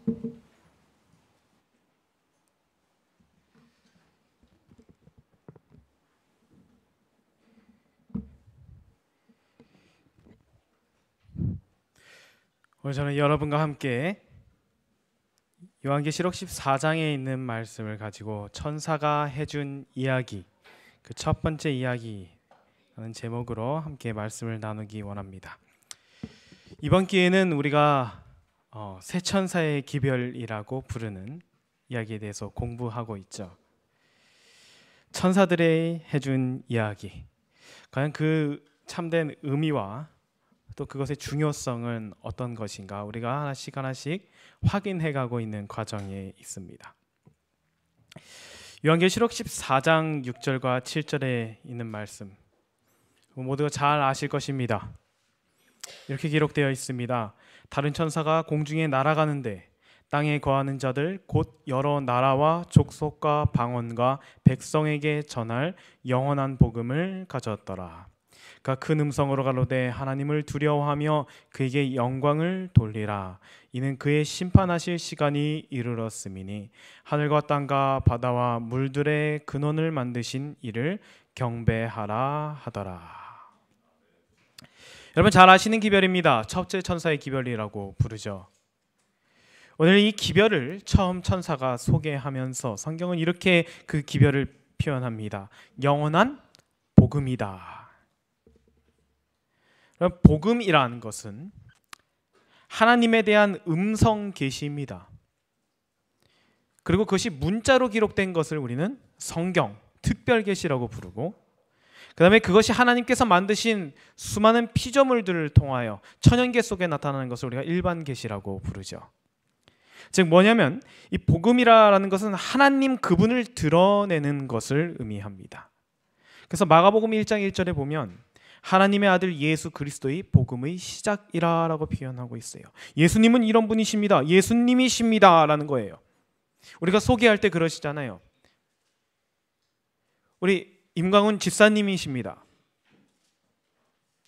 오늘 저는 여러분과 함께 요한계시록 14장에 있는 말씀을 가지고 천사가 해준 이야기, 그 첫 번째 이야기라는 제목으로 함께 말씀을 나누기 원합니다. 이번 기회는 우리가 새 천사의 기별이라고 부르는 이야기에 대해서 공부하고 있죠. 천사들의 해준 이야기, 과연 그 참된 의미와 또 그것의 중요성은 어떤 것인가, 우리가 하나씩 확인해가고 있는 과정에 있습니다. 요한계시록 14장 6절과 7절에 있는 말씀 모두가 잘 아실 것입니다. 이렇게 기록되어 있습니다. 다른 천사가 공중에 날아가는데 땅에 거하는 자들 곧 여러 나라와 족속과 방언과 백성에게 전할 영원한 복음을 가졌더라. 그가 큰 음성으로 가로되 하나님을 두려워하며 그에게 영광을 돌리라. 이는 그의 심판하실 시간이 이르렀음이니 하늘과 땅과 바다와 물들의 근원을 만드신 이를 경배하라 하더라. 여러분 잘 아시는 기별입니다. 첫째 천사의 기별이라고 부르죠. 오늘 이 기별을 처음 천사가 소개하면서 성경은 이렇게 그 기별을 표현합니다. 영원한 복음이다. 복음이라는 것은 하나님에 대한 음성 계시입니다. 그리고 그것이 문자로 기록된 것을 우리는 성경, 특별 계시라고 부르고, 그 다음에 그것이 하나님께서 만드신 수많은 피조물들을 통하여 천연계 속에 나타나는 것을 우리가 일반 계시라고 부르죠. 즉 뭐냐면 이 복음이라는 것은 하나님 그분을 드러내는 것을 의미합니다. 그래서 마가복음 1장 1절에 보면 하나님의 아들 예수 그리스도의 복음의 시작이라 라고 표현하고 있어요. 예수님은 이런 분이십니다. 예수님이십니다 라는 거예요. 우리가 소개할 때 그러시잖아요. 우리 임광훈 집사님이십니다.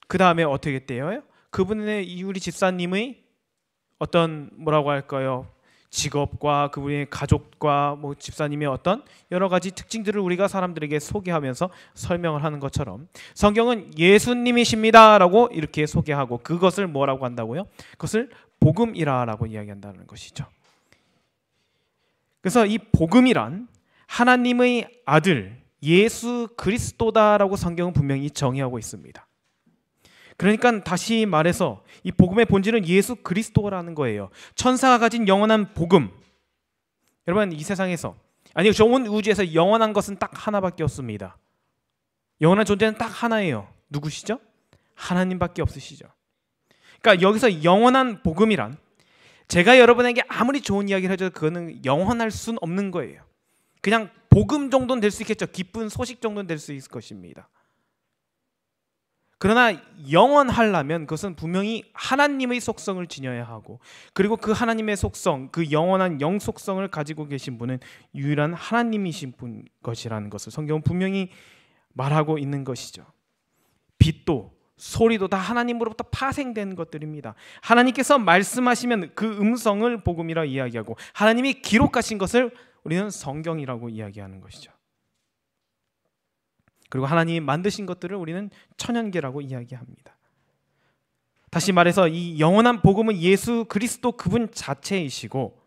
그 다음에 어떻게 떼요? 그분의 우리 집사님의 어떤 뭐라고 할까요? 직업과 그분의 가족과 집사님의 어떤 여러 가지 특징들을 우리가 사람들에게 소개하면서 설명을 하는 것처럼 성경은 예수님이십니다라고 이렇게 소개하고 그것을 뭐라고 한다고요? 그것을 복음이라고 이야기한다는 것이죠. 그래서 이 복음이란 하나님의 아들 예수 그리스도다라고 성경은 분명히 정의하고 있습니다. 그러니까 다시 말해서 이 복음의 본질은 예수 그리스도라는 거예요. 천사가 가진 영원한 복음. 여러분 이 세상에서 아니 온 우주에서 영원한 것은 딱 하나밖에 없습니다. 영원한 존재는 딱 하나예요. 누구시죠? 하나님밖에 없으시죠. 그러니까 여기서 영원한 복음이란 제가 여러분에게 아무리 좋은 이야기를 해줘도 그거는 영원할 수는 없는 거예요. 그냥 복음 정도는 될 수 있겠죠. 기쁜 소식 정도는 될 수 있을 것입니다. 그러나 영원하려면 그것은 분명히 하나님의 속성을 지녀야 하고, 그리고 그 하나님의 속성, 그 영원한 영 속성을 가지고 계신 분은 유일한 하나님이신 분 것이라는 것을 성경은 분명히 말하고 있는 것이죠. 빛도 소리도 다 하나님으로부터 파생된 것들입니다. 하나님께서 말씀하시면 그 음성을 복음이라 이야기하고, 하나님이 기록하신 것을 우리는 성경이라고 이야기하는 것이죠. 그리고 하나님이 만드신 것들을 우리는 천연계라고 이야기합니다. 다시 말해서 이 영원한 복음은 예수 그리스도 그분 자체이시고,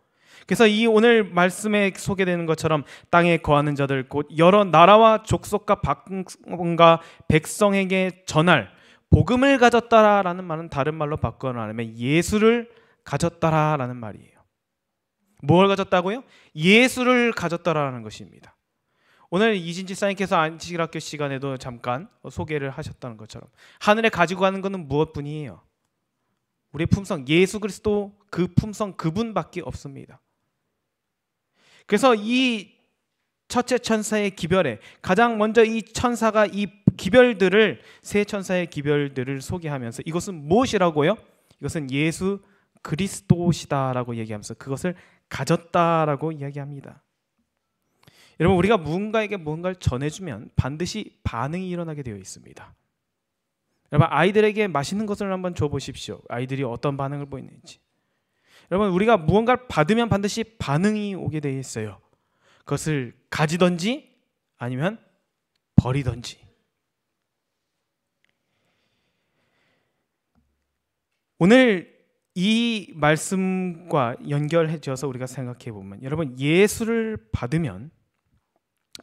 그래서 이 오늘 말씀에 소개되는 것처럼 땅에 거하는 자들 곧 여러 나라와 족속과 방언과 백성에게 전할 복음을 가졌다라는 말은 다른 말로 바꿔 말하면 예수를 가졌다라는 말이에요. 뭘 가졌다고요? 예수를 가졌다라는 것입니다. 오늘 이진지 사님께서 안식일학교 시간에도 잠깐 소개를 하셨다는 것처럼 하늘에 가지고 가는 것은 무엇뿐이에요? 우리의 품성, 예수 그리스도 그 품성 그분밖에 없습니다. 그래서 이 첫째 천사의 기별에 가장 먼저 이 천사가 이 기별들을 세 천사의 기별들을 소개하면서 이것은 무엇이라고요? 이것은 예수 그리스도시다라고 얘기하면서 그것을 가졌다라고 이야기합니다. 여러분 우리가 누군가에게 뭔가를 전해주면 반드시 반응이 일어나게 되어 있습니다. 여러분 아이들에게 맛있는 것을 한번 줘보십시오. 아이들이 어떤 반응을 보이는지. 여러분, 우리가 무언가를 받으면 반드시 반응이 오게 되어 있어요. 그것을 가지든지 아니면 버리든지. 오늘 이 말씀과 연결해 져서 우리가 생각해 보면, 여러분, 예수를 받으면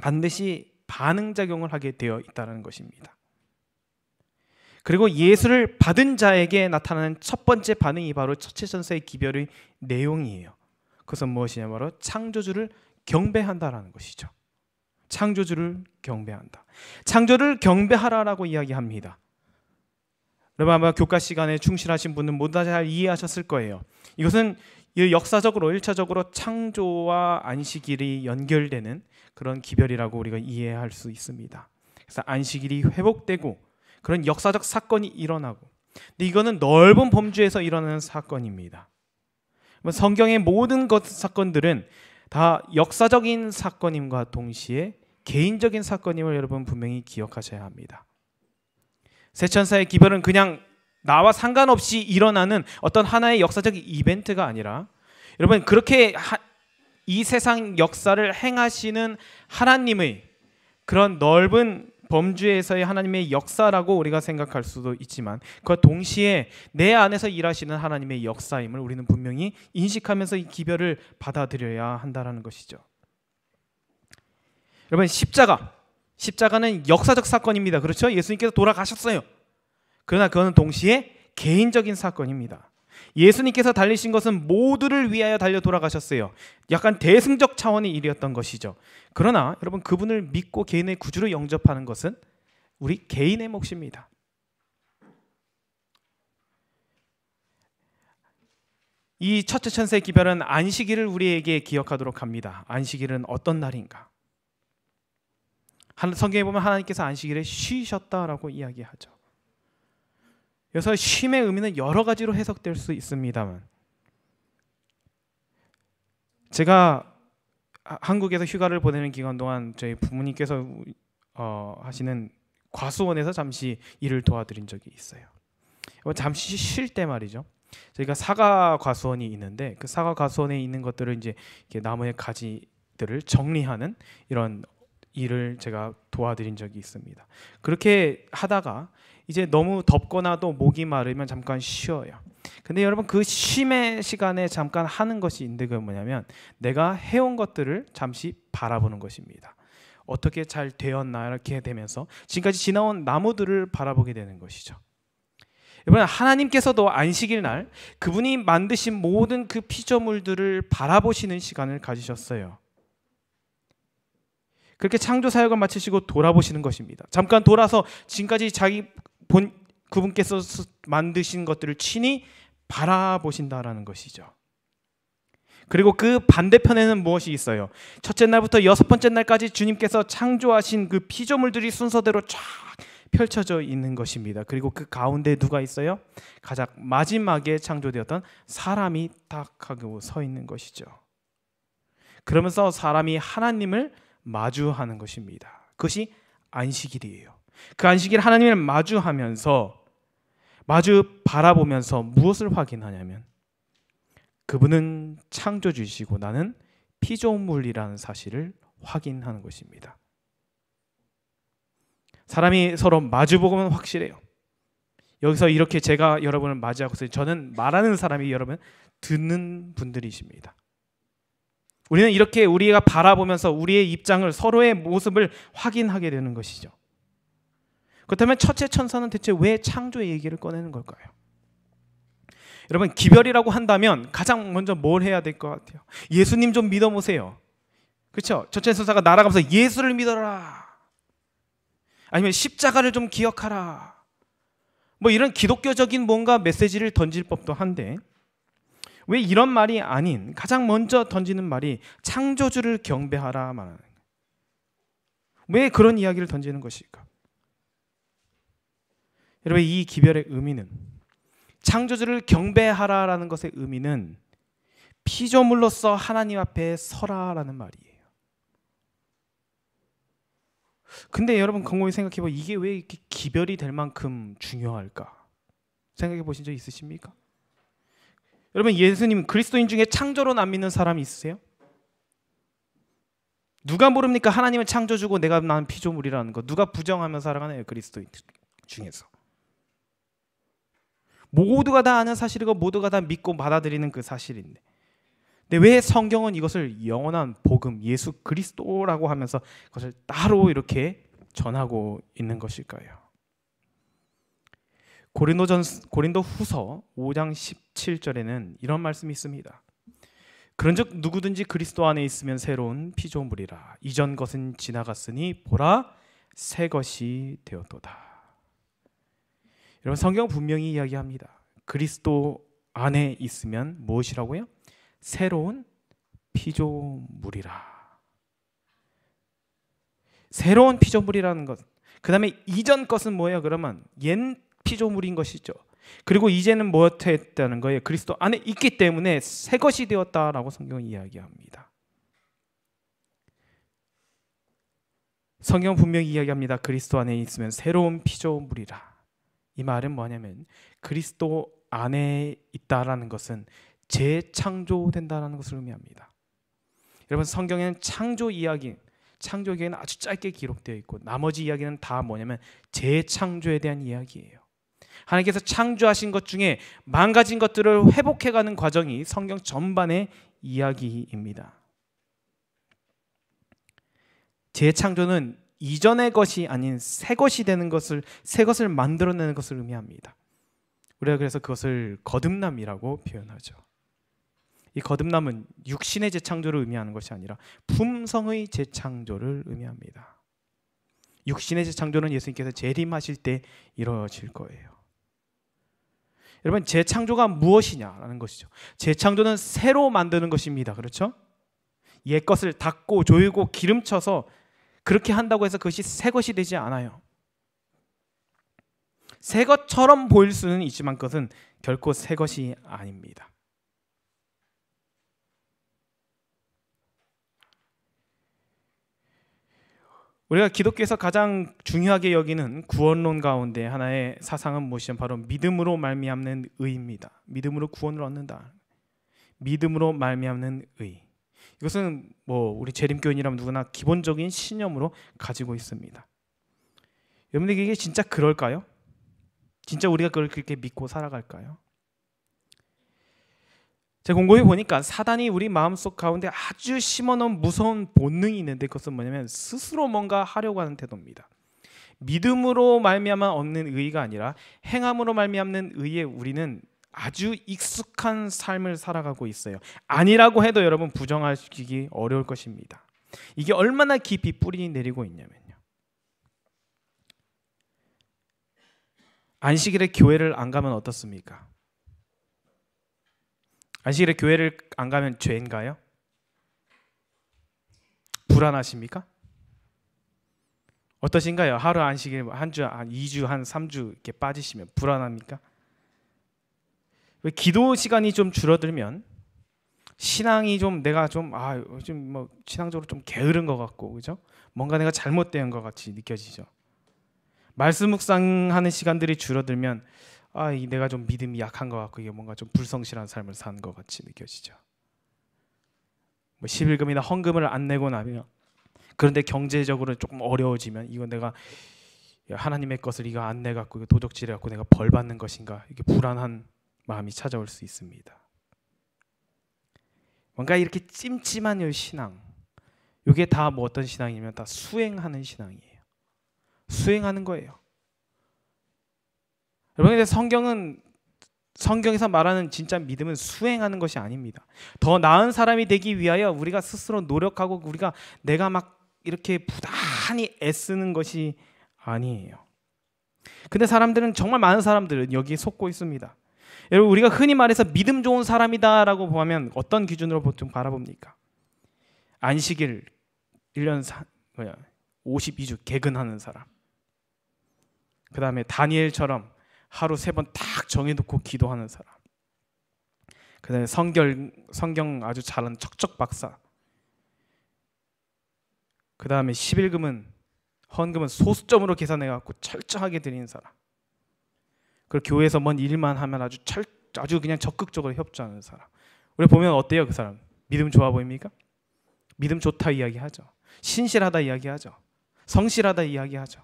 반드시 반응작용을 하게 되어 있다는 것입니다. 그리고 예수를 받은 자에게 나타나는 첫 번째 반응이 바로 첫째천사의 기별의 내용이에요. 그것은 무엇이냐, 바로 창조주를 경배한다라는 것이죠. 창조주를 경배한다. 창조를 경배하라라고 이야기합니다. 여러분, 아마 교과 시간에 충실하신 분은 모두 다 잘 이해하셨을 거예요. 이것은 역사적으로 1차적으로 창조와 안식일이 연결되는 그런 기별이라고 우리가 이해할 수 있습니다. 그래서 안식일이 회복되고 그런 역사적 사건이 일어나고, 근데 이거는 넓은 범주에서 일어나는 사건입니다. 성경의 모든 사건들은 다 역사적인 사건임과 동시에 개인적인 사건임을 여러분 분명히 기억하셔야 합니다. 새 천사의 기별은 그냥 나와 상관없이 일어나는 어떤 하나의 역사적 이벤트가 아니라, 여러분, 그렇게 이 세상 역사를 행하시는 하나님의 그런 넓은 범주에서의 하나님의 역사라고 우리가 생각할 수도 있지만, 그와 동시에 내 안에서 일하시는 하나님의 역사임을 우리는 분명히 인식하면서 이 기별을 받아들여야 한다는 것이죠. 여러분, 십자가는 역사적 사건입니다. 그렇죠? 예수님께서 돌아가셨어요. 그러나 그것은 동시에 개인적인 사건입니다. 예수님께서 달리신 것은 모두를 위하여 달려 돌아가셨어요. 약간 대승적 차원의 일이었던 것이죠. 그러나 여러분, 그분을 믿고 개인의 구주로 영접하는 것은 우리 개인의 몫입니다. 이 첫째 천사의 기별은 안식일을 우리에게 기억하도록 합니다. 안식일은 어떤 날인가? 성경에 보면 하나님께서 안식일에 쉬셨다라고 이야기하죠. 그래서 쉼의 의미는 여러 가지로 해석될 수 있습니다만, 제가 한국에서 휴가를 보내는 기간 동안 저희 부모님께서 하시는 과수원에서 잠시 일을 도와드린 적이 있어요. 잠시 쉴 때 말이죠. 저희가 사과 과수원이 있는데, 그 사과 과수원에 있는 것들을 이제 나무의 가지들을 정리하는 이런 일을 제가 도와드린 적이 있습니다. 그렇게 하다가 이제 너무 덥거나 또 목이 마르면 잠깐 쉬어요. 근데 여러분, 그 쉼의 시간에 잠깐 하는 것이 있는데, 그게 뭐냐면 내가 해온 것들을 잠시 바라보는 것입니다. 어떻게 잘 되었나 이렇게 되면서 지금까지 지나온 나무들을 바라보게 되는 것이죠. 여러분, 하나님께서도 안식일 날 그분이 만드신 모든 그 피조물들을 바라보시는 시간을 가지셨어요. 그렇게 창조 사역을 마치시고 돌아보시는 것입니다. 잠깐 돌아서 지금까지 그분께서 만드신 것들을 친히 바라보신다라는 것이죠. 그리고 그 반대편에는 무엇이 있어요? 첫째 날부터 여섯 번째 날까지 주님께서 창조하신 그 피조물들이 순서대로 쫙 펼쳐져 있는 것입니다. 그리고 그 가운데 누가 있어요? 가장 마지막에 창조되었던 사람이 딱 하고 서 있는 것이죠. 그러면서 사람이 하나님을 마주하는 것입니다. 그것이 안식일이에요. 그 안식일 하나님을 마주 바라보면서 무엇을 확인하냐면, 그분은 창조주이시고 나는 피조물이라는 사실을 확인하는 것입니다. 사람이 서로 마주보면 확실해요. 여기서 이렇게 제가 여러분을 맞이하고 있어요. 저는 말하는 사람이 여러분 듣는 분들이십니다. 우리는 이렇게 우리가 바라보면서 우리의 입장을, 서로의 모습을 확인하게 되는 것이죠. 그렇다면 첫째 천사는 대체 왜 창조의 얘기를 꺼내는 걸까요? 여러분, 기별이라고 한다면 가장 먼저 뭘 해야 될 것 같아요? 예수님 좀 믿어보세요. 그렇죠? 첫째 천사가 날아가면서 예수를 믿어라, 아니면 십자가를 좀 기억하라, 뭐 이런 기독교적인 뭔가 메시지를 던질 법도 한데, 왜 이런 말이 아닌 가장 먼저 던지는 말이 창조주를 경배하라 말하는 거예요. 왜 그런 이야기를 던지는 것일까? 여러분, 이 기별의 의미는, 창조주를 경배하라라는 것의 의미는 피조물로서 하나님 앞에 서라라는 말이에요. 근데 여러분, 곰곰이 생각해보면 이게 왜 이렇게 기별이 될 만큼 중요할까? 생각해 보신 적 있으십니까? 여러분, 예수님 그리스도인 중에 창조론 안 믿는 사람이 있으세요? 누가 모릅니까? 하나님은 창조주고 내가 난 피조물이라는 거. 누가 부정하며 살아가나요? 그리스도인 중에서. 모두가 다 아는 사실이고 모두가 다 믿고 받아들이는 그 사실인데, 근데 왜 성경은 이것을 영원한 복음, 예수 그리스도라고 하면서 그것을 따로 이렇게 전하고 있는 것일까요? 고린도 후서 5장 17절에는 이런 말씀이 있습니다. 그런즉 누구든지 그리스도 안에 있으면 새로운 피조물이라. 이전 것은 지나갔으니 보라 새 것이 되었도다. 여러분, 성경 분명히 이야기합니다. 그리스도 안에 있으면 무엇이라고요? 새로운 피조물이라. 새로운 피조물이라는 것. 그 다음에 이전 것은 뭐예요? 그러면 옛 피조물인 것이죠. 그리고 이제는 무엇했다는 거예요? 그리스도 안에 있기 때문에 새 것이 되었다라고 성경은 이야기합니다. 성경 분명히 이야기합니다. 그리스도 안에 있으면 새로운 피조물이라. 이 말은 뭐냐면 그리스도 안에 있다라는 것은 재창조된다라는 것을 의미합니다. 여러분, 성경에는 창조 이야기는 아주 짧게 기록되어 있고 나머지 이야기는 다 뭐냐면 재창조에 대한 이야기예요. 하나님께서 창조하신 것 중에 망가진 것들을 회복해가는 과정이 성경 전반의 이야기입니다. 재창조는 이전의 것이 아닌 새 것이 되는 것을, 새 것을 만들어내는 것을 의미합니다. 우리가 그래서 그것을 거듭남이라고 표현하죠. 이 거듭남은 육신의 재창조를 의미하는 것이 아니라 품성의 재창조를 의미합니다. 육신의 재창조는 예수님께서 재림하실 때 이루어질 거예요. 여러분, 재창조가 무엇이냐라는 것이죠. 재창조는 새로 만드는 것입니다. 그렇죠? 옛 것을 닦고 조이고 기름쳐서 그렇게 한다고 해서 그것이 새 것이 되지 않아요. 새 것처럼 보일 수는 있지만 그것은 결코 새 것이 아닙니다. 우리가 기독교에서 가장 중요하게 여기는 구원론 가운데 하나의 사상은 무엇이냐면 바로 믿음으로 말미암는 의입니다. 믿음으로 구원을 얻는다. 믿음으로 말미암는 의. 이것은 우리 재림교인이라면 누구나 기본적인 신념으로 가지고 있습니다. 여러분들, 이게 진짜 그럴까요? 진짜 우리가 그걸 그렇게 믿고 살아갈까요? 제가 공부해 보니까 사단이 우리 마음속 가운데 아주 심어놓은 무서운 본능이 있는데 그것은 뭐냐면 스스로 뭔가 하려고 하는 태도입니다. 믿음으로 말미암아 얻는 의가 아니라 행함으로 말미암는 의에 우리는 아주 익숙한 삶을 살아가고 있어요. 아니라고 해도 여러분 부정하시기 어려울 것입니다. 이게 얼마나 깊이 뿌리 내리고 있냐면요. 안식일에 교회를 안 가면 어떻습니까? 안식일에 교회를 안 가면 죄인가요? 불안하십니까? 어떠신가요? 하루 안식일 한 주, 한 2주, 한 3주 이렇게 빠지시면 불안합니까? 왜 기도 시간이 좀 줄어들면 신앙이 좀 내가 좀 요즘 신앙적으로 좀 게으른 것 같고, 그죠? 뭔가 내가 잘못된 것 같이 느껴지죠. 말씀 묵상하는 시간들이 줄어들면 내가 좀 믿음이 약한 것 같고 이게 뭔가 좀 불성실한 삶을 사는 것 같이 느껴지죠. 11금이나 헌금을 안 내고 나면, 그런데 경제적으로 조금 어려워지면 이거 내가 하나님의 것을 이거 안 내갖고 이거 도적질해갖고 내가 벌 받는 것인가, 이게 불안한 마음이 찾아올 수 있습니다. 뭔가 이렇게 찜찜한 신앙, 이게 다 어떤 신앙이냐면 다 수행하는 신앙이에요. 수행하는 거예요. 여러분, 성경에서 말하는 진짜 믿음은 수행하는 것이 아닙니다. 더 나은 사람이 되기 위하여 우리가 스스로 노력하고 내가 막 이렇게 부단히 애쓰는 것이 아니에요. 근데 정말 많은 사람들은 여기에 속고 있습니다. 여러분, 우리가 흔히 말해서 믿음 좋은 사람이다라고 보면 어떤 기준으로 보통 바라봅니까? 안식일 1년 52주 개근하는 사람. 그 다음에 다니엘처럼 하루 3번 딱 정해놓고 기도하는 사람. 그 다음에 성경 아주 잘하는 척척 박사. 그 다음에 11금은 헌금은 소수점으로 계산해갖고 철저하게 드리는 사람. 그리고 교회에서 뭔 일만 하면 아주 아주 그냥 적극적으로 협조하는 사람. 우리 보면 어때요? 그 사람 믿음 좋아 보입니까? 믿음 좋다 이야기하죠. 신실하다 이야기하죠. 성실하다 이야기하죠.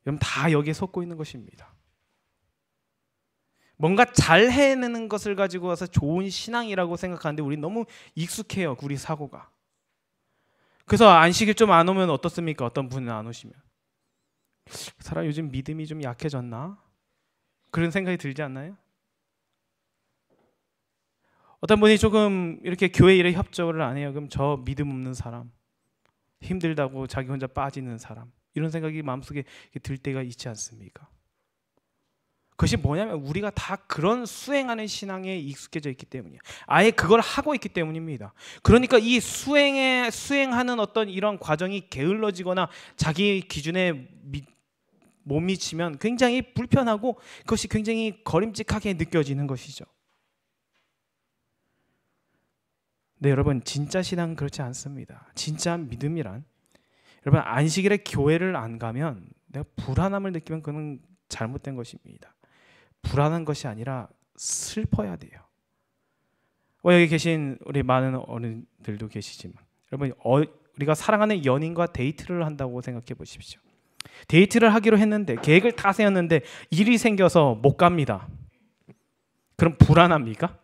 여러분 다 여기에 속고 있는 것입니다. 뭔가 잘 해내는 것을 가지고 와서 좋은 신앙이라고 생각하는데 우리 너무 익숙해요. 우리 사고가. 그래서 안식일 좀 안 오면 어떻습니까? 어떤 분은 안 오시면 그 사람 요즘 믿음이 좀 약해졌나? 그런 생각이 들지 않나요? 어떤 분이 조금 이렇게 교회 일에 협조를 안 해요. 그럼 저 믿음 없는 사람, 힘들다고 자기 혼자 빠지는 사람, 이런 생각이 마음속에 들 때가 있지 않습니까? 그것이 뭐냐면 우리가 다 그런 수행하는 신앙에 익숙해져 있기 때문이에요. 아예 그걸 하고 있기 때문입니다. 그러니까 이 수행하는 어떤 이런 과정이 게을러지거나 자기 기준에 못 미치면 굉장히 불편하고 그것이 굉장히 거림직하게 느껴지는 것이죠. 네, 여러분 진짜 신앙은 그렇지 않습니다. 진짜 믿음이란 여러분 안식일에 교회를 안 가면 내가 불안함을 느끼면 그건 잘못된 것입니다. 불안한 것이 아니라 슬퍼야 돼요. 여기 계신 우리 많은 어른들도 계시지만 여러분 우리가 사랑하는 연인과 데이트를 한다고 생각해 보십시오. 데이트를 하기로 했는데 계획을 다 세웠는데 일이 생겨서 못 갑니다. 그럼 불안합니까?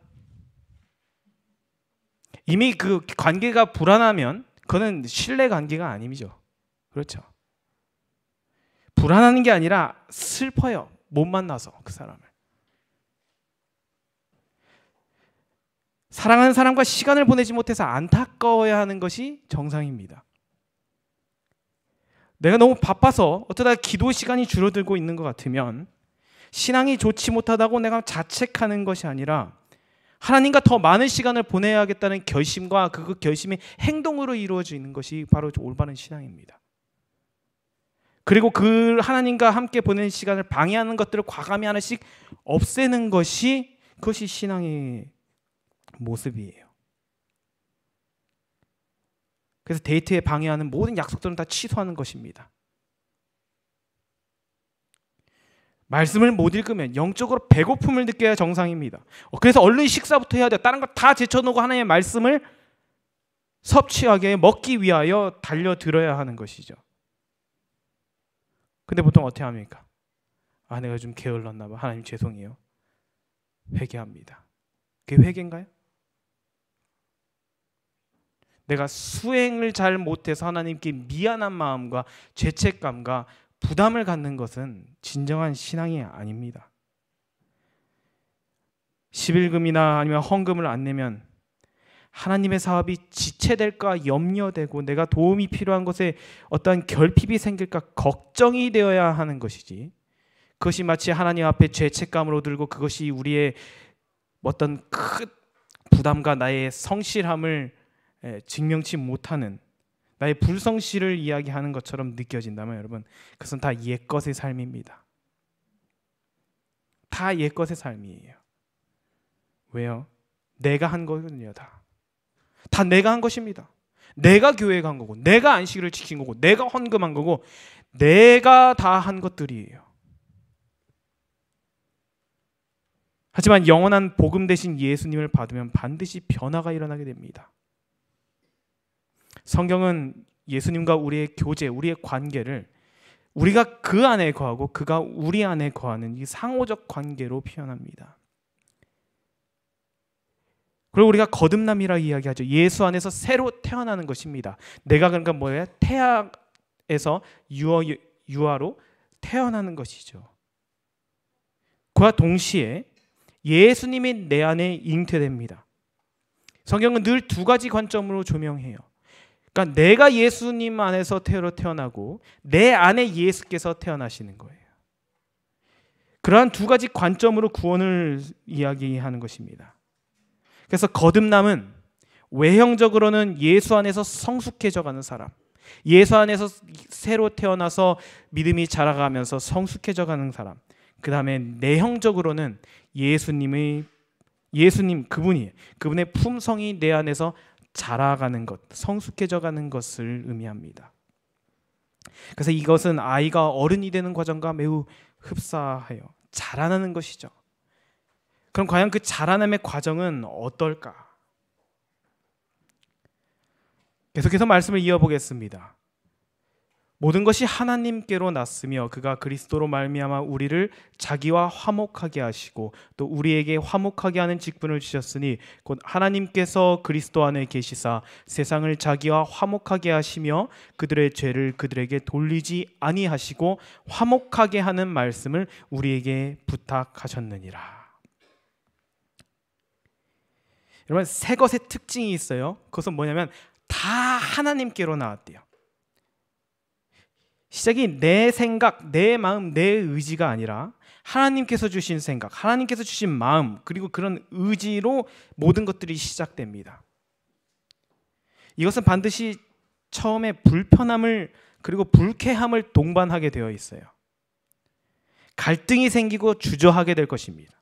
이미 그 관계가 불안하면 그거는 신뢰 관계가 아니죠. 그렇죠. 불안하는 게 아니라 슬퍼요. 못 만나서 그 사람을. 사랑하는 사람과 시간을 보내지 못해서 안타까워야 하는 것이 정상입니다. 내가 너무 바빠서 어쩌다 기도 시간이 줄어들고 있는 것 같으면 신앙이 좋지 못하다고 내가 자책하는 것이 아니라 하나님과 더 많은 시간을 보내야겠다는 결심과 그 결심이 행동으로 이루어지는 것이 바로 올바른 신앙입니다. 그리고 그 하나님과 함께 보내는 시간을 방해하는 것들을 과감히 하나씩 없애는 것이 그것이 신앙의 모습이에요. 그래서 데이트에 방해하는 모든 약속들은 다 취소하는 것입니다. 말씀을 못 읽으면 영적으로 배고픔을 느껴야 정상입니다. 그래서 얼른 식사부터 해야 돼요. 다른 거 다 제쳐놓고 하나님의 말씀을 섭취하게 먹기 위하여 달려들어야 하는 것이죠. 근데 보통 어떻게 합니까? 내가 좀 게을렀나 봐. 하나님 죄송해요. 회개합니다. 그게 회개인가요? 내가 수행을 잘 못해서 하나님께 미안한 마음과 죄책감과 부담을 갖는 것은 진정한 신앙이 아닙니다. 11금이나 아니면 헌금을 안 내면 하나님의 사업이 지체될까 염려되고 내가 도움이 필요한 것에 어떠한 결핍이 생길까 걱정이 되어야 하는 것이지, 그것이 마치 하나님 앞에 죄책감으로 들고 그것이 우리의 어떤 큰 부담과 나의 성실함을 증명치 못하는 나의 불성실을 이야기하는 것처럼 느껴진다면 여러분 그것은 다 옛것의 삶입니다. 다 옛것의 삶이에요. 왜요? 내가 한 거거든요. 다 내가 한 것입니다. 내가 교회에 간 거고 내가 안식일을 지킨 거고 내가 헌금한 거고 내가 다 한 것들이에요. 하지만 영원한 복음 대신 예수님을 받으면 반드시 변화가 일어나게 됩니다. 성경은 예수님과 우리의 교제, 우리의 관계를 우리가 그 안에 거하고 그가 우리 안에 거하는 이 상호적 관계로 표현합니다. 그리고 우리가 거듭남이라 이야기하죠. 예수 안에서 새로 태어나는 것입니다. 내가 그러니까 뭐예요? 태아에서 유아로 태어나는 것이죠. 그와 동시에 예수님이 내 안에 잉태됩니다. 성경은 늘 두 가지 관점으로 조명해요. 그러니까 내가 예수님 안에서 태어나고 내 안에 예수께서 태어나시는 거예요. 그러한 두 가지 관점으로 구원을 이야기하는 것입니다. 그래서 거듭남은 외형적으로는 예수 안에서 성숙해져가는 사람, 예수 안에서 새로 태어나서 믿음이 자라가면서 성숙해져가는 사람, 그 다음에 내형적으로는 예수님 그분의 품성이 내 안에서 자라가는 것, 성숙해져가는 것을 의미합니다. 그래서 이것은 아이가 어른이 되는 과정과 매우 흡사해요. 자라나는 것이죠. 그럼 과연 그 자라남의 과정은 어떨까? 계속해서 말씀을 이어보겠습니다. 모든 것이 하나님께로 났으며 그가 그리스도로 말미암아 우리를 자기와 화목하게 하시고 또 우리에게 화목하게 하는 직분을 주셨으니 곧 하나님께서 그리스도 안에 계시사 세상을 자기와 화목하게 하시며 그들의 죄를 그들에게 돌리지 아니하시고 화목하게 하는 말씀을 우리에게 부탁하셨느니라. 여러분, 새 것의 특징이 있어요. 그것은 뭐냐면 다 하나님께로 나왔대요. 시작이 내 생각, 내 마음, 내 의지가 아니라 하나님께서 주신 생각, 하나님께서 주신 마음, 그리고 그런 의지로 모든 것들이 시작됩니다. 이것은 반드시 처음에 불편함을 그리고 불쾌함을 동반하게 되어 있어요. 갈등이 생기고 주저하게 될 것입니다.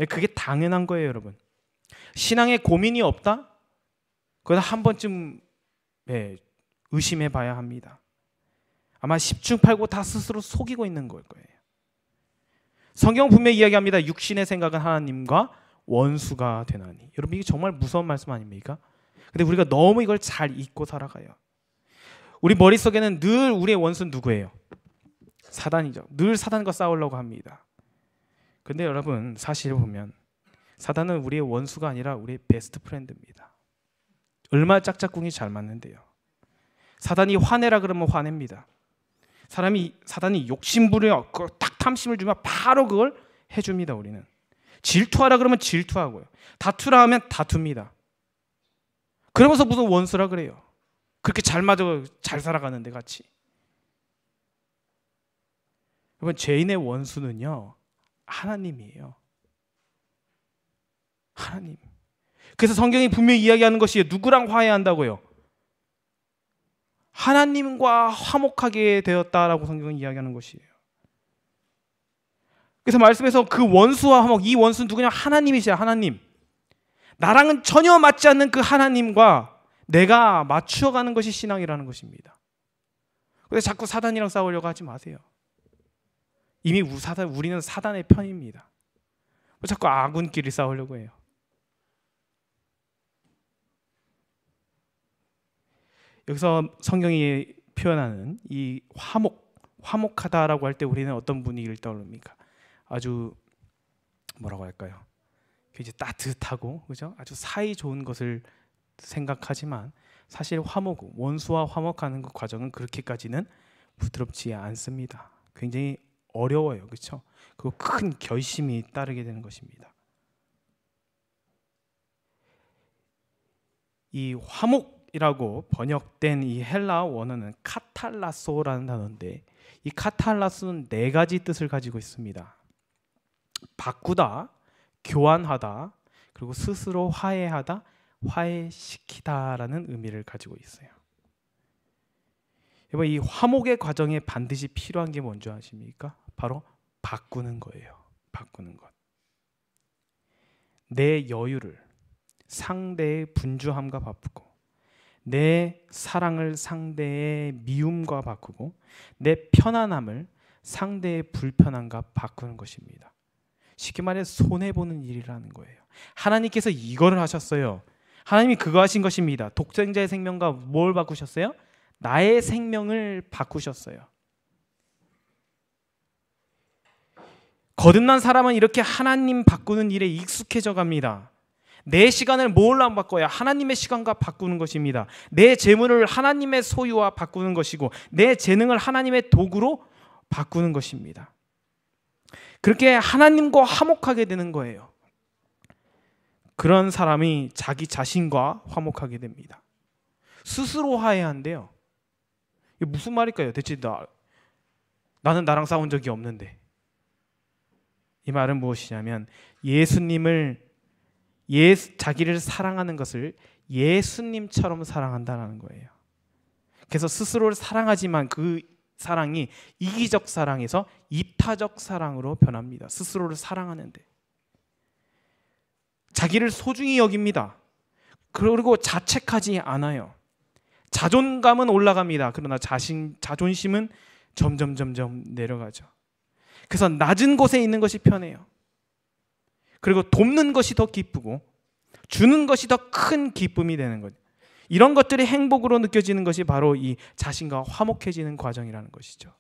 그게 당연한 거예요, 여러분. 신앙에 고민이 없다? 그건 한 번쯤 의심해 봐야 합니다. 아마 10중 8구 다 스스로 속이고 있는 걸 거예요. 성경 분명히 이야기합니다. 육신의 생각은 하나님과 원수가 되나니. 여러분, 이게 정말 무서운 말씀 아닙니까? 근데 우리가 너무 이걸 잘 잊고 살아가요. 우리 머릿속에는 늘 우리의 원수는 누구예요? 사단이죠. 늘 사단과 싸우려고 합니다. 근데 여러분, 사실 보면 사단은 우리의 원수가 아니라 우리의 베스트 프렌드입니다. 얼마나 짝짝꿍이 잘 맞는데요. 사단이 화내라 그러면 화냅니다. 사단이 욕심부려 딱 탐심을 주면 바로 그걸 해줍니다. 우리는 질투하라 그러면 질투하고요. 다투라 하면 다툽니다. 그러면서 무슨 원수라 그래요. 그렇게 잘 맞아 잘 살아가는데 같이. 여러분, 죄인의 원수는요 하나님이에요. 하나님. 그래서 성경이 분명히 이야기하는 것이 누구랑 화해한다고요? 하나님과 화목하게 되었다라고 성경은 이야기하는 것이에요. 그래서 말씀에서 그 원수와 화목, 이 원수는 누구냐? 하나님이시야. 하나님. 나랑은 전혀 맞지 않는 그 하나님과 내가 맞추어가는 것이 신앙이라는 것입니다. 그래서 자꾸 사단이랑 싸우려고 하지 마세요. 이미 우리는 사단의 편입니다. 자꾸 아군끼리 싸우려고 해요. 여기서 성경이 표현하는 이 화목하다라고 할 때 우리는 어떤 분위기를 떠올립니까? 아주 뭐라고 할까요? 이제 따뜻하고, 그죠? 아주 사이 좋은 것을 생각하지만 사실 원수와 화목하는 그 과정은 그렇게까지는 부드럽지 않습니다. 굉장히 어려워요, 그렇죠? 그리고 큰 결심이 따르게 되는 것입니다. 이 화목이라고 번역된 이 헬라어 원어는 카탈라소라는 단어인데, 이 카탈라소는 네 가지 뜻을 가지고 있습니다. 바꾸다, 교환하다, 그리고 스스로 화해하다, 화해시키다라는 의미를 가지고 있어요. 여러분, 이 화목의 과정에 반드시 필요한 게 뭔지 아십니까? 바로 바꾸는 거예요. 바꾸는 것. 내 여유를 상대의 분주함과 바꾸고, 내 사랑을 상대의 미움과 바꾸고, 내 편안함을 상대의 불편함과 바꾸는 것입니다. 쉽게 말해 손해보는 일이라는 거예요. 하나님께서 이거를 하셨어요. 하나님이 그거 하신 것입니다. 독생자의 생명과 뭘 바꾸셨어요? 나의 생명을 바꾸셨어요. 거듭난 사람은 이렇게 하나님 바꾸는 일에 익숙해져 갑니다. 내 시간을 뭘로 바꿔야? 하나님의 시간과 바꾸는 것입니다. 내 재물을 하나님의 소유와 바꾸는 것이고, 내 재능을 하나님의 도구로 바꾸는 것입니다. 그렇게 하나님과 화목하게 되는 거예요. 그런 사람이 자기 자신과 화목하게 됩니다. 스스로 화해한대요. 이게 무슨 말일까요? 대체 나는 나랑 싸운 적이 없는데. 이 말은 무엇이냐면 자기를 사랑하는 것을 예수님처럼 사랑한다는 거예요. 그래서 스스로를 사랑하지만 그 사랑이 이기적 사랑에서 이타적 사랑으로 변합니다. 스스로를 사랑하는데 자기를 소중히 여깁니다. 그리고 자책하지 않아요. 자존감은 올라갑니다. 그러나 자존심은 점점 내려가죠. 그래서 낮은 곳에 있는 것이 편해요. 그리고 돕는 것이 더 기쁘고 주는 것이 더 큰 기쁨이 되는 거죠. 이런 것들이 행복으로 느껴지는 것이 바로 이 자신과 화목해지는 과정이라는 것이죠.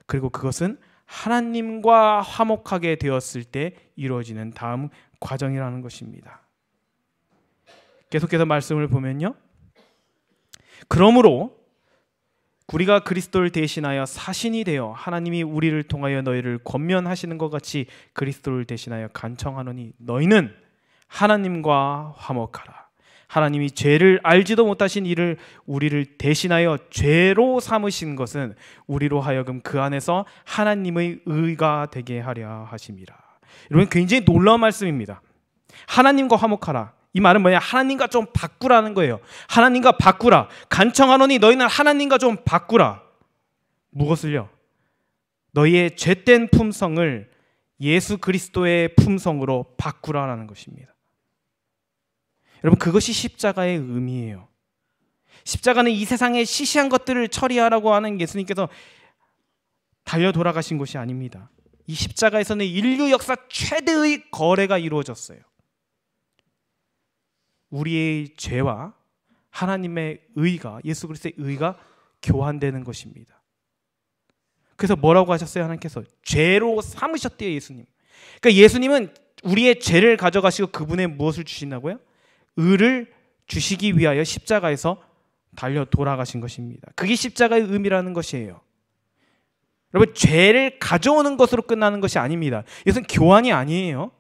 그리고 그것은 하나님과 화목하게 되었을 때 이루어지는 다음 과정이라는 것입니다. 계속해서 말씀을 보면요. 그러므로 우리가 그리스도를 대신하여 사신이 되어 하나님이 우리를 통하여 너희를 권면하시는 것 같이 그리스도를 대신하여 간청하노니 너희는 하나님과 화목하라. 하나님이 죄를 알지도 못하신 이를 우리를 대신하여 죄로 삼으신 것은 우리로 하여금 그 안에서 하나님의 의가 되게 하려 하심이라. 여러분, 굉장히 놀라운 말씀입니다. 하나님과 화목하라. 이 말은 뭐냐? 하나님과 좀 바꾸라는 거예요. 하나님과 바꾸라. 간청하노니 너희는 하나님과 좀 바꾸라. 무엇을요? 너희의 죄된 품성을 예수 그리스도의 품성으로 바꾸라라는 것입니다. 여러분, 그것이 십자가의 의미예요. 십자가는 이 세상의 시시한 것들을 처리하라고 하는 예수님께서 달려 돌아가신 것이 아닙니다. 이 십자가에서는 인류 역사 최대의 거래가 이루어졌어요. 우리의 죄와 하나님의 의가, 예수 그리스도의 의가 교환되는 것입니다. 그래서 뭐라고 하셨어요? 하나님께서 죄로 삼으셨대요, 예수님. 그러니까 예수님은 우리의 죄를 가져가시고 그분의 무엇을 주신다고요? 의를 주시기 위하여 십자가에서 달려 돌아가신 것입니다. 그게 십자가의 의미라는 것이에요. 여러분, 죄를 가져오는 것으로 끝나는 것이 아닙니다. 이것은 교환이 아니에요.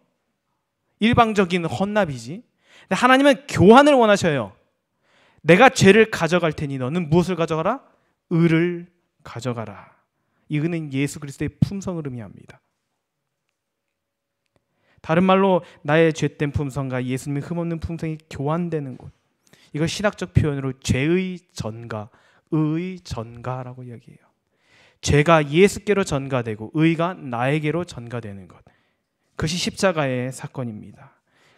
일방적인 헌납이지. 하나님은 교환을 원하셔요. 내가 죄를 가져갈 테니 너는 무엇을 가져가라? 의를 가져가라. 이거는 예수 그리스도의 품성을 의미합니다. 다른 말로 나의 죄된 품성과 예수님의 흠없는 품성이 교환되는 곳. 이걸 신학적 표현으로 죄의 전가, 의의 전가라고 이야기해요. 죄가 예수께로 전가되고 의가 나에게로 전가되는 것. 그것이 십자가의 사건입니다.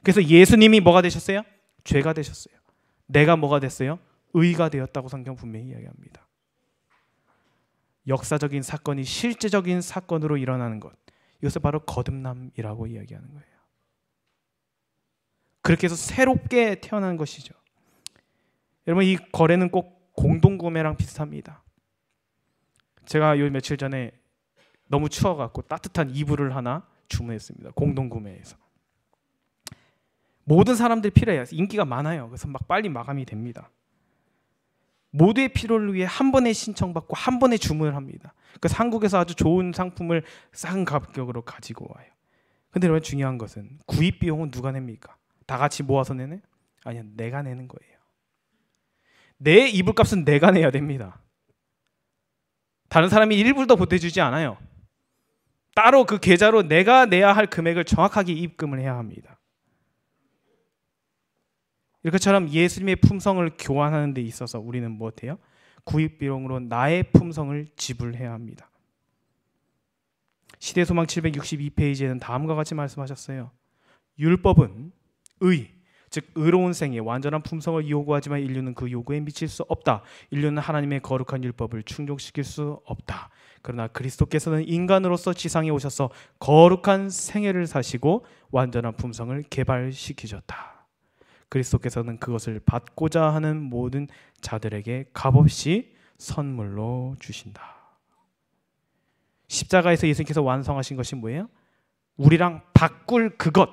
그래서 예수님이 뭐가 되셨어요? 죄가 되셨어요. 내가 뭐가 됐어요? 의가 되었다고 성경 분명히 이야기합니다. 역사적인 사건이 실제적인 사건으로 일어나는 것. 이것을 바로 거듭남이라고 이야기하는 거예요. 그렇게 해서 새롭게 태어난 것이죠. 여러분, 이 거래는 꼭 공동구매랑 비슷합니다. 제가 요 며칠 전에 너무 추워갖고 따뜻한 이불을 하나 주문했습니다. 공동구매에서. 모든 사람들이 필요해요. 인기가 많아요. 그래서 막 빨리 마감이 됩니다. 모두의 필요를 위해 한 번에 신청받고 한 번에 주문을 합니다. 그래서 한국에서 아주 좋은 상품을 싼 가격으로 가지고 와요. 근데 여러분, 중요한 것은 구입 비용은 누가 냅니까? 다 같이 모아서 내네? 아니요, 내가 내는 거예요. 내 이불값은 내가 내야 됩니다. 다른 사람이 일불도 보태주지 않아요. 따로 그 계좌로 내가 내야 할 금액을 정확하게 입금을 해야 합니다. 이렇게처럼 예수님의 품성을 교환하는 데 있어서 우리는 무엇해요? 구입 비용으로 나의 품성을 지불해야 합니다. 시대소망 762페이지에는 다음과 같이 말씀하셨어요. 율법은 의, 즉 의로운 생애, 완전한 품성을 요구하지만 인류는 그 요구에 미칠 수 없다. 인류는 하나님의 거룩한 율법을 충족시킬 수 없다. 그러나 그리스도께서는 인간으로서 지상에 오셔서 거룩한 생애를 사시고 완전한 품성을 개발시키셨다. 그리스도께서는 그것을 받고자 하는 모든 자들에게 값없이 선물로 주신다. 십자가에서 예수님께서 완성하신 것이 뭐예요? 우리랑 바꿀 그것,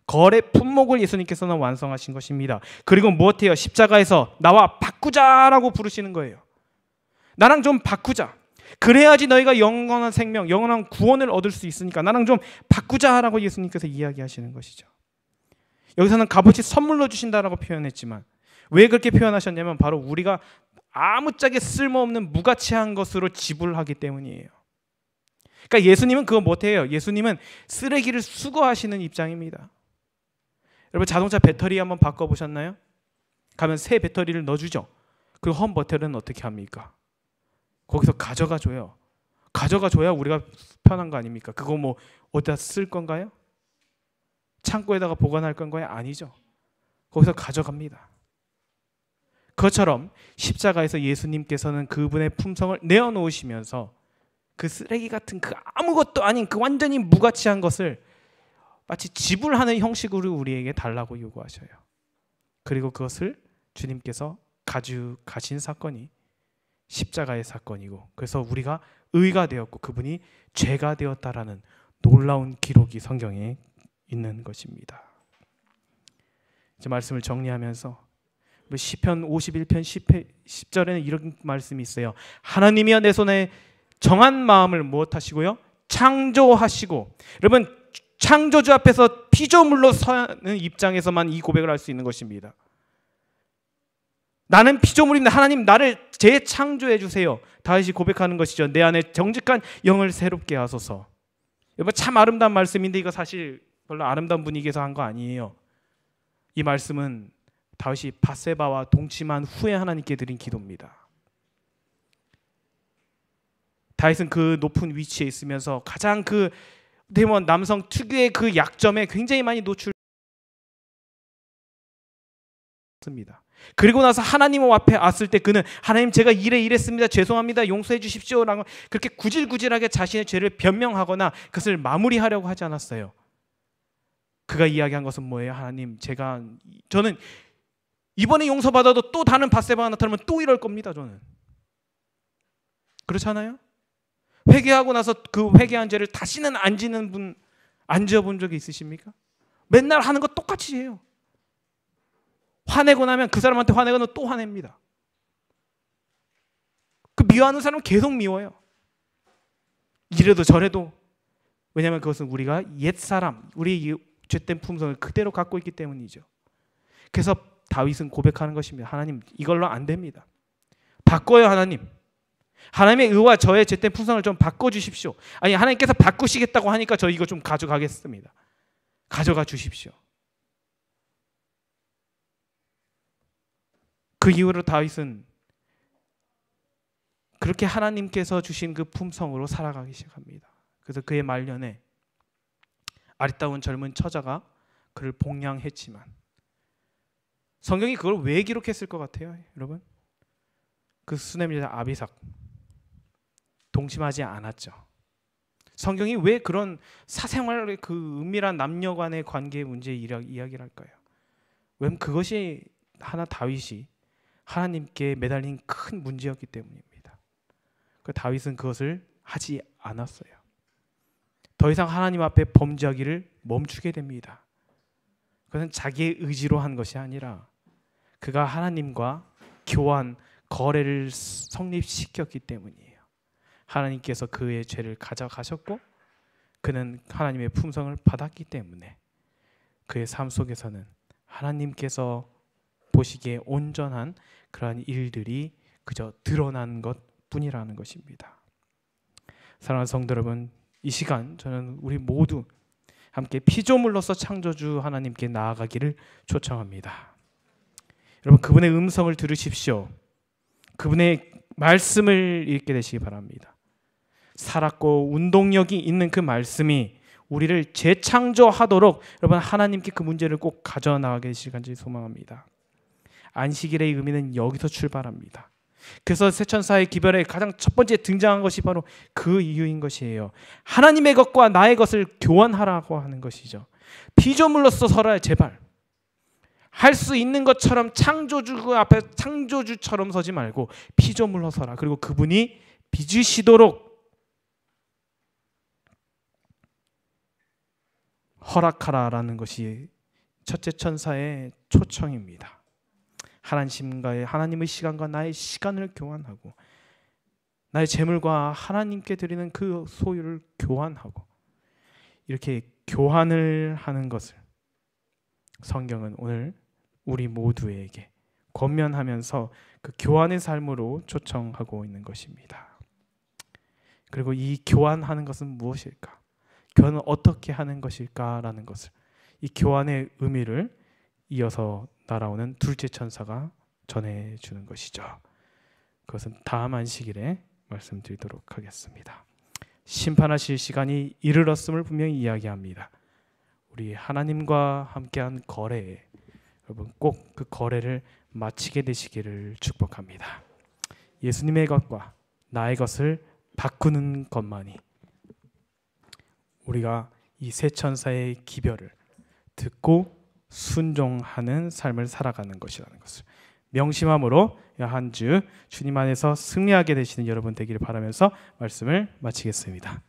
거래 품목을 예수님께서는 완성하신 것입니다. 그리고 무엇해요? 십자가에서 나와 바꾸자라고 부르시는 거예요. 나랑 좀 바꾸자. 그래야지 너희가 영원한 생명, 영원한 구원을 얻을 수 있으니까 나랑 좀 바꾸자라고 예수님께서 이야기하시는 것이죠. 여기서는 값없이 선물로 주신다라고 표현했지만 왜 그렇게 표현하셨냐면 바로 우리가 아무짝에 쓸모없는 무가치한 것으로 지불하기 때문이에요. 그러니까 예수님은 그거 못해요. 예수님은 쓰레기를 수거하시는 입장입니다. 여러분, 자동차 배터리 한번 바꿔보셨나요? 가면 새 배터리를 넣어주죠. 그 헌 배터리는 어떻게 합니까? 거기서 가져가줘요. 가져가줘야 우리가 편한 거 아닙니까? 그거 뭐 어디다 쓸 건가요? 창고에다가 보관할 건가요? 아니죠. 거기서 가져갑니다. 그것처럼 십자가에서 예수님께서는 그분의 품성을 내어놓으시면서 그 쓰레기 같은 그 아무것도 아닌 그 완전히 무가치한 것을 마치 지불하는 형식으로 우리에게 달라고 요구하셔요. 그리고 그것을 주님께서 가져가신 사건이 십자가의 사건이고, 그래서 우리가 의가 되었고 그분이 죄가 되었다라는 놀라운 기록이 성경에 있는 것입니다. 이제 말씀을 정리하면서 시편 51편 10절에는 이런 말씀이 있어요. 하나님이여 내 손에 정한 마음을 무엇하시고요? 창조하시고. 여러분, 창조주 앞에서 피조물로 서는 입장에서만 이 고백을 할 수 있는 것입니다. 나는 피조물입니다. 하나님 나를 재창조해 주세요. 다윗이 고백하는 것이죠. 내 안에 정직한 영을 새롭게 하소서. 여러분, 참 아름다운 말씀인데 이거 사실 별로 아름다운 분위기에서 한 거 아니에요. 이 말씀은 다윗이 밧세바와 동침한 후에 하나님께 드린 기도입니다. 다윗은 그 높은 위치에 있으면서 가장 그 대부분 남성 특유의 그 약점에 굉장히 많이 노출습니다. 그리고 나서 하나님 앞에 왔을 때 그는 하나님 제가 이랬습니다. 죄송합니다. 용서해 주십시오. 라고 그렇게 구질구질하게 자신의 죄를 변명하거나 그것을 마무리하려고 하지 않았어요. 그가 이야기한 것은 뭐예요? 하나님 저는 이번에 용서받아도 또 다른 밧세바가 나타나면 또 이럴 겁니다. 저는. 그렇잖아요? 회개하고 나서 그 회개한 죄를 다시는 안 지어본 적이 있으십니까? 맨날 하는 거 똑같이 해요. 화내고 나면 그 사람한테 화내고 나면 또 화냅니다. 그 미워하는 사람은 계속 미워요. 이래도 저래도. 왜냐하면 그것은 우리가 옛사람, 우리 죄된 품성을 그대로 갖고 있기 때문이죠. 그래서 다윗은 고백하는 것입니다. 하나님 이걸로 안 됩니다. 바꿔요 하나님. 하나님의 의와 저의 죄된 품성을 좀 바꿔주십시오. 아니 하나님께서 바꾸시겠다고 하니까 저 이거 좀 가져가겠습니다. 가져가 주십시오. 그 이후로 다윗은 그렇게 하나님께서 주신 그 품성으로 살아가기 시작합니다. 그래서 그의 말년에 아리따운 젊은 처자가 그를 복량했지만 성경이 그걸 왜 기록했을 것 같아요, 여러분? 그 수냄 여자 아비삭 동침하지 않았죠. 성경이 왜 그런 사생활의 그 은밀한 남녀 간의 관계의 문제 이야기를 할까요? 왜냐하면 그것이 다윗이 하나님께 매달린 큰 문제였기 때문입니다. 다윗은 그것을 하지 않았어요. 더 이상 하나님 앞에 범죄하기를 멈추게 됩니다. 그것은 자기의 의지로 한 것이 아니라 그가 하나님과 교환, 거래를 성립시켰기 때문이에요. 하나님께서 그의 죄를 가져가셨고 그는 하나님의 품성을 받았기 때문에 그의 삶 속에서는 하나님께서 보시기에 온전한 그러한 일들이 그저 드러난 것뿐이라는 것입니다. 사랑하는 성도 여러분, 이 시간 저는 우리 모두 함께 피조물로서 창조주 하나님께 나아가기를 초청합니다. 여러분, 그분의 음성을 들으십시오. 그분의 말씀을 읽게 되시기 바랍니다. 살았고 운동력이 있는 그 말씀이 우리를 재창조하도록 여러분 하나님께 그 문제를 꼭 가져나가게 되실 간절히 소망합니다. 안식일의 의미는 여기서 출발합니다. 그래서 새 천사의 기별에 가장 첫 번째 등장한 것이 바로 그 이유인 것이에요. 하나님의 것과 나의 것을 교환하라고 하는 것이죠. 피조물로서 서라. 제발 할 수 있는 것처럼 창조주 앞에 창조주처럼 서지 말고 피조물로 서라. 그리고 그분이 빚으시도록 허락하라라는 것이 첫째 천사의 초청입니다. 하나님의 시간과 나의 시간을 교환하고 나의 재물과 하나님께 드리는 그 소유를 교환하고 이렇게 교환을 하는 것을 성경은 오늘 우리 모두에게 권면하면서 그 교환의 삶으로 초청하고 있는 것입니다. 그리고 이 교환하는 것은 무엇일까? 교환은 어떻게 하는 것일까라는 것을 이 교환의 의미를 이어서 날아오는 둘째 천사가 전해주는 것이죠. 그것은 다음 안식일에 말씀드리도록 하겠습니다. 심판하실 시간이 이르렀음을 분명히 이야기합니다. 우리 하나님과 함께한 거래에 여러분 꼭 그 거래를 마치게 되시기를 축복합니다. 예수님의 것과 나의 것을 바꾸는 것만이 우리가 이 세 천사의 기별을 듣고 순종하는 삶을 살아가는 것이라는 것을 명심함으로 한 주 주님 안에서 승리하게 되시는 여러분 되기를 바라면서 말씀을 마치겠습니다.